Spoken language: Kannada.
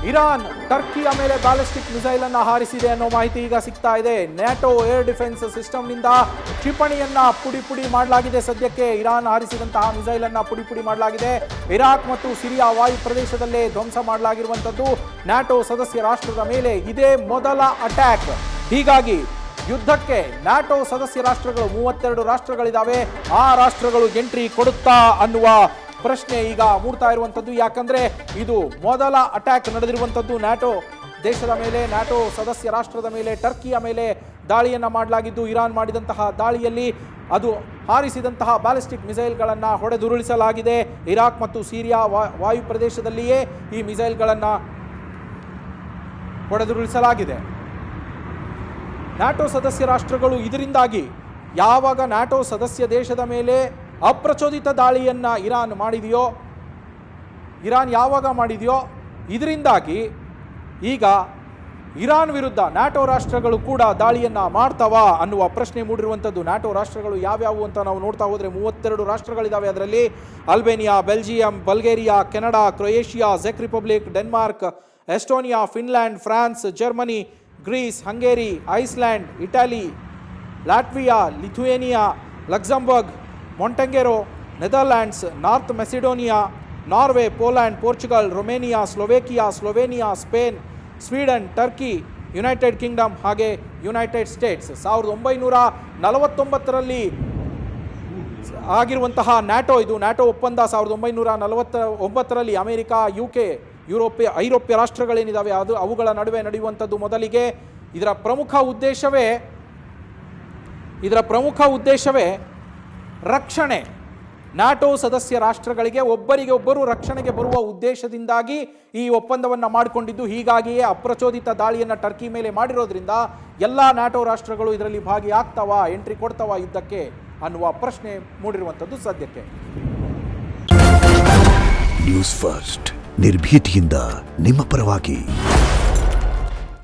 ಇರಾನ್ ಟರ್ಕಿಯ ಮೇಲೆ ಬ್ಯಾಲಿಸ್ಟಿಕ್ ಮಿಸೈಲ್ ಅನ್ನು ಹಾರಿಸಿದೆ ಅನ್ನೋ ಮಾಹಿತಿ ಈಗ ಸಿಗ್ತಾ ಇದೆ. ನ್ಯಾಟೋ ಏರ್ ಡಿಫೆನ್ಸ್ ಸಿಸ್ಟಮ್ನಿಂದ ಕ್ಷಿಪಣಿಯನ್ನ ಪುಡಿ ಮಾಡಲಾಗಿದೆ. ಸದ್ಯಕ್ಕೆ ಇರಾನ್ ಹಾರಿಸಿದಂತಹ ಮಿಸೈಲ್ ಅನ್ನ ಪುಡಿ ಮಾಡಲಾಗಿದೆ. ಇರಾಕ್ ಮತ್ತು ಸಿರಿಯಾ ವಾಯು ಪ್ರದೇಶದಲ್ಲೇ ಧ್ವಂಸ ಮಾಡಲಾಗಿರುವಂತದ್ದು ನ್ಯಾಟೋ ಸದಸ್ಯ ರಾಷ್ಟ್ರದ ಮೇಲೆ ಇದೇ ಮೊದಲ ಅಟ್ಯಾಕ್. ಹೀಗಾಗಿ ಯುದ್ಧಕ್ಕೆ ನ್ಯಾಟೋ ಸದಸ್ಯ ರಾಷ್ಟ್ರಗಳು 32 ರಾಷ್ಟ್ರಗಳಿದಾವೆ. ಆ ರಾಷ್ಟ್ರಗಳು ಎಂಟ್ರಿ ಕೊಡುತ್ತಾ ಅನ್ನುವ ಪ್ರಶ್ನೆ ಈಗ ಮೂಡ್ತಾ ಇರುವಂತದ್ದು. ಯಾಕಂದ್ರೆ ಇದು ಮೊದಲ ಅಟ್ಯಾಕ್ ನಡೆದಿರುವಂತದ್ದು ನ್ಯಾಟೋ ದೇಶದ ಮೇಲೆ, ನ್ಯಾಟೋ ಸದಸ್ಯ ರಾಷ್ಟ್ರದ ಮೇಲೆ ಟರ್ಕಿಯ ಮೇಲೆ ದಾಳಿಯನ್ನ ಮಾಡಲಾಗಿದ್ದು, ಇರಾನ್ ಮಾಡಿದಂತಹ ದಾಳಿಯಲ್ಲಿ ಅದು ಹಾರಿಸಿದಂತಹ ಬ್ಯಾಲಿಸ್ಟಿಕ್ ಮಿಸೈಲ್ಗಳನ್ನು ಹೊಡೆದುರುಳಿಸಲಾಗಿದೆ. ಇರಾಕ್ ಮತ್ತು ಸಿರಿಯಾ ವಾಯು ಪ್ರದೇಶದಲ್ಲಿಯೇ ಈ ಮಿಸೈಲ್ಗಳನ್ನು ಹೊಡೆದುರುಳಿಸಲಾಗಿದೆ. ನ್ಯಾಟೋ ಸದಸ್ಯ ರಾಷ್ಟ್ರಗಳು ಇದರಿಂದಾಗಿ ಯಾವಾಗ ನ್ಯಾಟೋ ಸದಸ್ಯ ದೇಶದ ಮೇಲೆ ಅಪ್ರಚೋದಿತ ದಾಳಿಯನ್ನು ಇರಾನ್ ಯಾವಾಗ ಮಾಡಿದೆಯೋ ಇದರಿಂದಾಗಿ ಈಗ ಇರಾನ್ ವಿರುದ್ಧ ನ್ಯಾಟೋ ರಾಷ್ಟ್ರಗಳು ಕೂಡ ದಾಳಿಯನ್ನು ಮಾಡ್ತಾವ ಅನ್ನುವ ಪ್ರಶ್ನೆ ಮೂಡಿರುವಂಥದ್ದು. ನ್ಯಾಟೋ ರಾಷ್ಟ್ರಗಳು ಯಾವ್ಯಾವು ಅಂತ ನಾವು ನೋಡ್ತಾ ಹೋದರೆ 32 ರಾಷ್ಟ್ರಗಳಿದ್ದಾವೆ. ಅದರಲ್ಲಿ Albania, Belgium, Bulgaria, Canada, Croatia, ಚೆಕ್ Republic, Denmark, Estonia, Finland, France, Germany, Greece, Hungary, Iceland, Italy, Latvia, Lithuania, Luxembourg, Montenegro, Netherlands, North Macedonia, Norway, Poland, Portugal, Romania, Slovenia, Spain, Sweden, Turkey, United Kingdom ಹಾಗೆ ಯುನೈಟೆಡ್ ಸ್ಟೇಟ್ಸ್. 1949ರಲ್ಲಿ ಆಗಿರುವಂತಹ ನ್ಯಾಟೋ ಒಪ್ಪಂದ 1949ರಲ್ಲಿ ಅಮೆರಿಕ, UK, ಐರೋಪ್ಯ ರಾಷ್ಟ್ರಗಳೇನಿದ್ದಾವೆ ಅವುಗಳ ನಡುವೆ ನಡೆಯುವಂಥದ್ದು. ಮೊದಲಿಗೆ ಇದರ ಪ್ರಮುಖ ಉದ್ದೇಶವೇ ರಕ್ಷಣೆ. ನ್ಯಾಟೋ ಸದಸ್ಯ ರಾಷ್ಟ್ರಗಳಿಗೆ ಒಬ್ಬರಿಗೆ ಒಬ್ಬರು ರಕ್ಷಣೆಗೆ ಬರುವ ಉದ್ದೇಶದಿಂದಾಗಿ ಈ ಒಪ್ಪಂದವನ್ನು ಮಾಡಿಕೊಂಡಿದ್ದು. ಹೀಗಾಗಿಯೇ ಅಪ್ರಚೋದಿತ ದಾಳಿಯನ್ನು ಟರ್ಕಿ ಮೇಲೆ ಮಾಡಿರೋದ್ರಿಂದ ಎಲ್ಲ ನ್ಯಾಟೋ ರಾಷ್ಟ್ರಗಳು ಇದರಲ್ಲಿ ಭಾಗಿಯಾಗ್ತಾವ, ಎಂಟ್ರಿ ಕೊಡ್ತಾವ ಯುದ್ಧಕ್ಕೆ ಅನ್ನುವ ಪ್ರಶ್ನೆ ಮೂಡಿರುವಂಥದ್ದು ಸದ್ಯಕ್ಕೆ. ನ್ಯೂಸ್ ಫಸ್ಟ್ ನಿರ್ಭೀತಿಯಿಂದ ನಿಮ್ಮ ಪರವಾಗಿ.